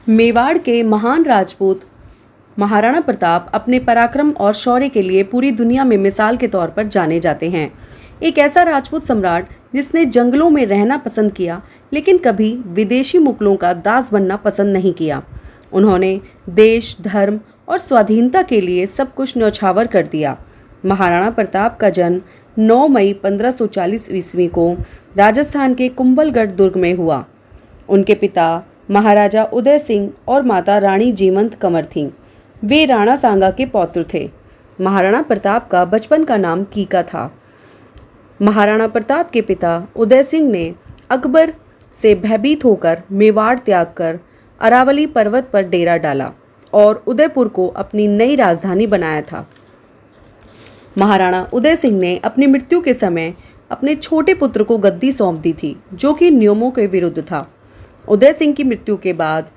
मेवाड़ के महान राजपूत महाराणा प्रताप अपने पराक्रम और शौर्य के लिए पूरी दुनिया में मिसाल के तौर पर जाने जाते हैं। एक ऐसा राजपूत सम्राट जिसने जंगलों में रहना पसंद किया, लेकिन कभी विदेशी मुगलों का दास बनना पसंद नहीं किया। उन्होंने देश, धर्म और स्वाधीनता के लिए सब कुछ न्यौछावर कर दिया। महाराणा प्रताप का जन्म 9 मई 1540 ईस्वी को राजस्थान के कुंभलगढ़ दुर्ग में हुआ। उनके पिता महाराजा उदय सिंह और माता रानी जीवंत कंवर थीं। वे राणा सांगा के पौत्र थे। महाराणा प्रताप का बचपन का नाम कीका था। महाराणा प्रताप के पिता उदय सिंह ने अकबर से भयभीत होकर मेवाड़ त्याग कर अरावली पर्वत पर डेरा डाला और उदयपुर को अपनी नई राजधानी बनाया था। महाराणा उदय सिंह ने अपनी मृत्यु के समय अपने छोटे पुत्र को गद्दी सौंप दी थी, जो कि नियमों के विरुद्ध था। उदय सिंह की मृत्यु के बाद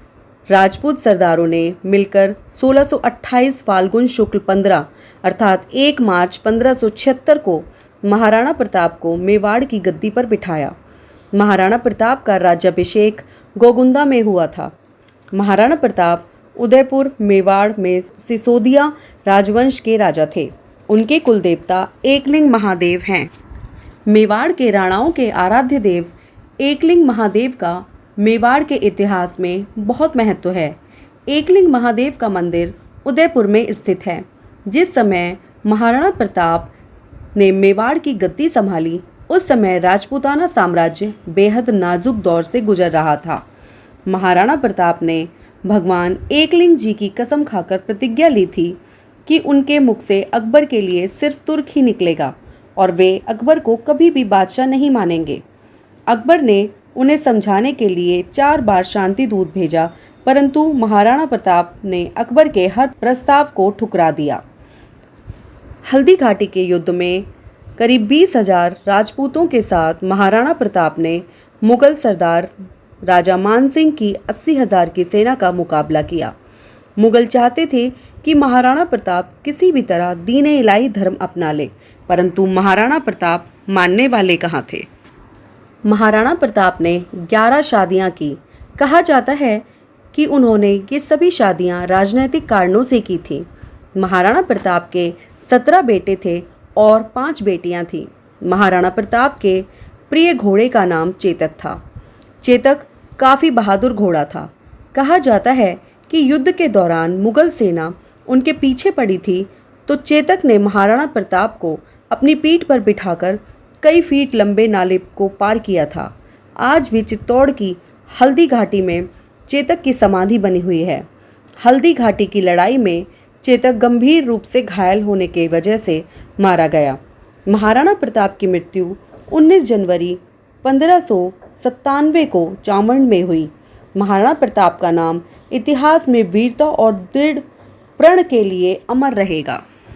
राजपूत सरदारों ने मिलकर 1628 फाल्गुन शुक्ल 15 अर्थात 1 मार्च 1576 को महाराणा प्रताप को मेवाड़ की गद्दी पर बिठाया। महाराणा प्रताप का राज्याभिषेक गोगुंदा में हुआ था। महाराणा प्रताप उदयपुर मेवाड़ में सिसोदिया राजवंश के राजा थे। उनके कुलदेवता एकलिंग महादेव हैं। मेवाड़ के राणाओं के आराध्य देव एकलिंग महादेव का मेवाड़ के इतिहास में बहुत महत्व है। एकलिंग महादेव का मंदिर उदयपुर में स्थित है। जिस समय महाराणा प्रताप ने मेवाड़ की गद्दी संभाली, उस समय राजपूताना साम्राज्य बेहद नाजुक दौर से गुजर रहा था। महाराणा प्रताप ने भगवान एकलिंग जी की कसम खाकर प्रतिज्ञा ली थी कि उनके मुख से अकबर के लिए सिर्फ तुर्क ही निकलेगा और वे अकबर को कभी भी बादशाह नहीं मानेंगे। अकबर ने उन्हें समझाने के लिए 4 बार शांति दूत भेजा, परंतु महाराणा प्रताप ने अकबर के हर प्रस्ताव को ठुकरा दिया। हल्दी घाटी के युद्ध में करीब 20,000 राजपूतों के साथ महाराणा प्रताप ने मुगल सरदार राजा मानसिंह की 80,000 की सेना का मुकाबला किया। मुगल चाहते थे कि महाराणा प्रताप किसी भी तरह दीन-ए इलाही धर्म अपना ले, परंतु महाराणा प्रताप मानने वाले कहाँ थे। महाराणा प्रताप ने 11 शादियां की। कहा जाता है कि उन्होंने ये सभी शादियां राजनैतिक कारणों से की थी। महाराणा प्रताप के 17 बेटे थे और 5 बेटियां थीं। महाराणा प्रताप के प्रिय घोड़े का नाम चेतक था। चेतक काफ़ी बहादुर घोड़ा था। कहा जाता है कि युद्ध के दौरान मुगल सेना उनके पीछे पड़ी थी, तो चेतक ने महाराणा प्रताप को अपनी पीठ पर बिठाकर कई फीट लंबे नाले को पार किया था। आज भी चित्तौड़ की हल्दी घाटी में चेतक की समाधि बनी हुई है। हल्दी घाटी की लड़ाई में चेतक गंभीर रूप से घायल होने की वजह से मारा गया। महाराणा प्रताप की मृत्यु 19 जनवरी 1597 को चामंड में हुई। महाराणा प्रताप का नाम इतिहास में वीरता और दृढ़ प्रण के लिए अमर रहेगा।